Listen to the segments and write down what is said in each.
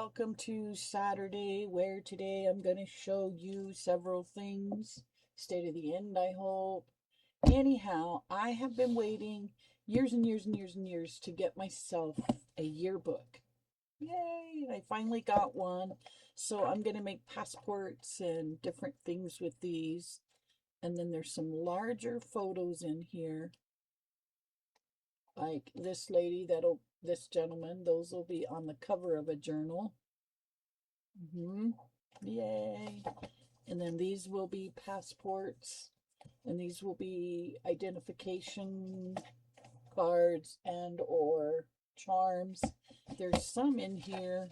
welcome to Saturday, where today I'm going to show you several things. Stay to the end, I hope. Anyhow, I have been waiting years and years and years and years to get myself a yearbook. Yay! I finally got one. So I'm going to make passports and different things with these. And then there's some larger photos in here. Like this lady, this gentleman, those will be on the cover of a journal. Yay. And then these will be passports, and these will be identification cards and or charms. There's some in here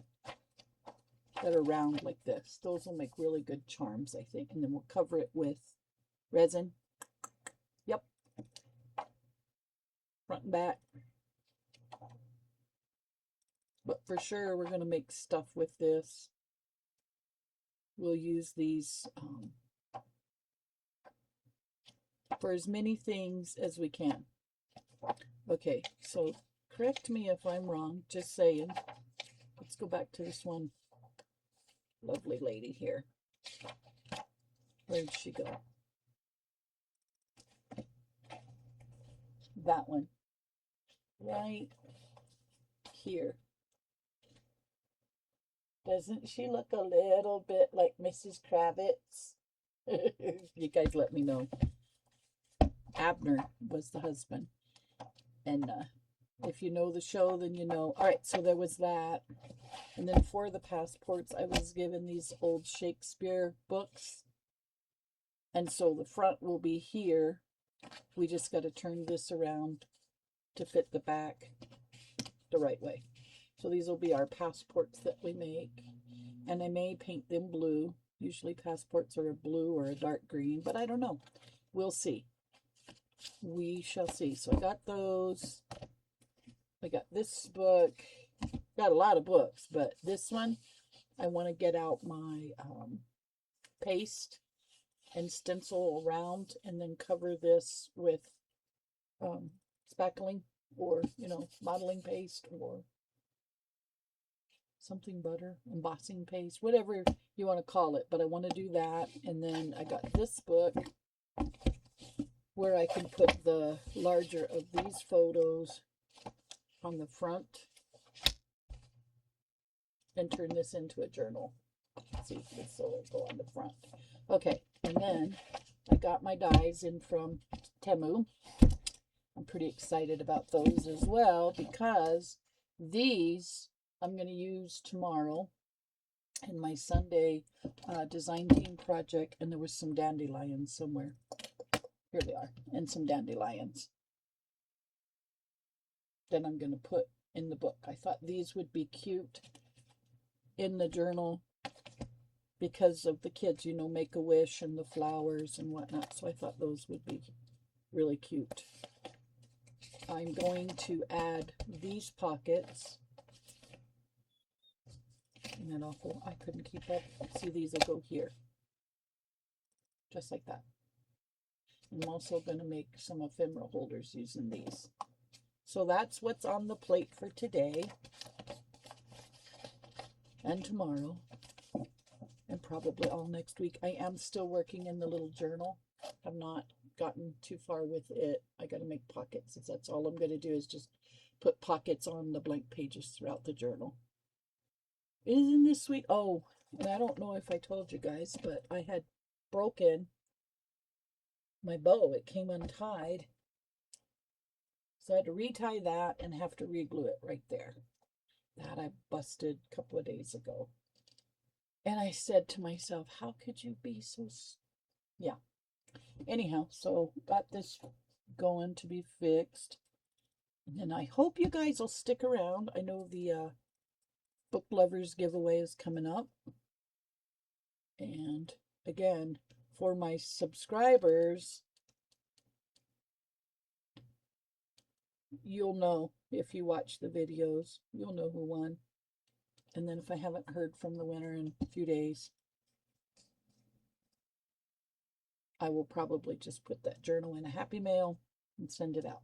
that are round like this. Those will make really good charms, I think. And then we'll cover it with resin. Yep. Front and back. But for sure, we're going to make stuff with this. We'll use these for as many things as we can. Okay, so correct me if I'm wrong, just saying. Let's go back to this one lovely lady here. Where'd she go? That one. Right here. Doesn't she look a little bit like Mrs. Kravitz? You guys let me know. Abner was the husband. And if you know the show, then you know. All right, so there was that. And then for the passports, I was given these old Shakespeare books. And so the front will be here. We just got to turn this around to fit the back the right way. So these will be our passports that we make. And I may paint them blue. Usually passports are a blue or a dark green, but I don't know. We'll see. We shall see. So I got those. I got this book. Got a lot of books, but this one, I want to get out my paste and stencil around and then cover this with spackling or, modeling paste or something butter, embossing paste, whatever you want to call it. But I want to do that. And then I got this book where I can put the larger of these photos on the front and turn this into a journal. See, this will go on the front. Okay, and then I got my dies in from Temu. I'm pretty excited about those as well because these I'm going to use tomorrow in my Sunday design team project, and there was some dandelions somewhere. Here they are, and some dandelions. Then I'm going to put in the book. I thought these would be cute in the journal because of the kids, Make-A-Wish and the flowers and whatnot. So I thought those would be really cute. I'm going to add these pockets. And then I couldn't keep up. See, these will go here. Just like that. I'm also going to make some ephemera holders using these. So that's what's on the plate for today and tomorrow and probably all next week. I am still working in the little journal. I've not gotten too far with it. I got to make pockets. That's all I'm going to do is just put pockets on the blank pages throughout the journal. Isn't this sweet? Oh, and I don't know if I told you guys, but I had broken my bow. It came untied. So I had to retie that and have to re-glue it right there. That I busted a couple of days ago. And I said to myself, how could you be so... Yeah. Anyhow, so got this going to be fixed. And then I hope you guys will stick around. I know the Book Lovers giveaway is coming up. And again, for my subscribers, you'll know if you watch the videos, you'll know who won. And then if I haven't heard from the winner in a few days, I will probably just put that journal in a happy mail and send it out.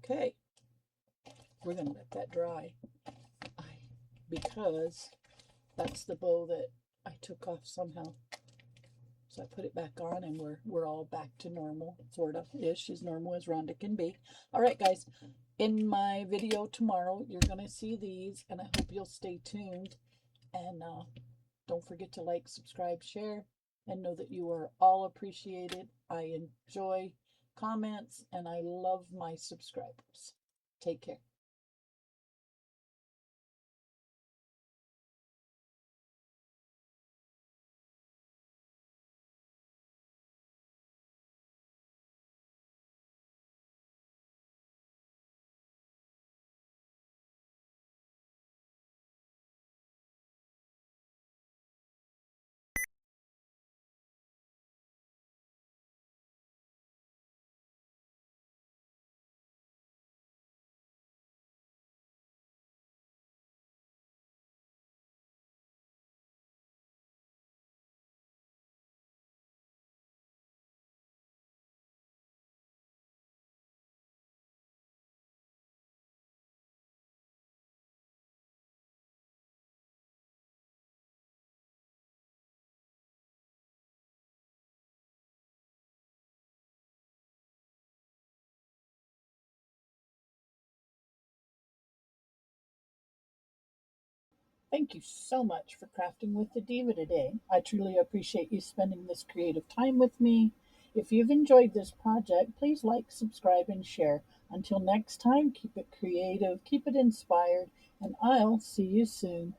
Okay. We're going to let that dry. because that's the bow that I took off somehow. So I put it back on and we're all back to normal, sort of ish, as normal as Rhonda can be. All right, guys, in my video tomorrow, you're going to see these, and I hope you'll stay tuned. And don't forget to like, subscribe, share, and know that you are all appreciated. I enjoy comments, and I love my subscribers. Take care. Thank you so much for crafting with the Diva today. I truly appreciate you spending this creative time with me. If you've enjoyed this project, please like, subscribe, and share. Until next time, keep it creative, keep it inspired, and I'll see you soon.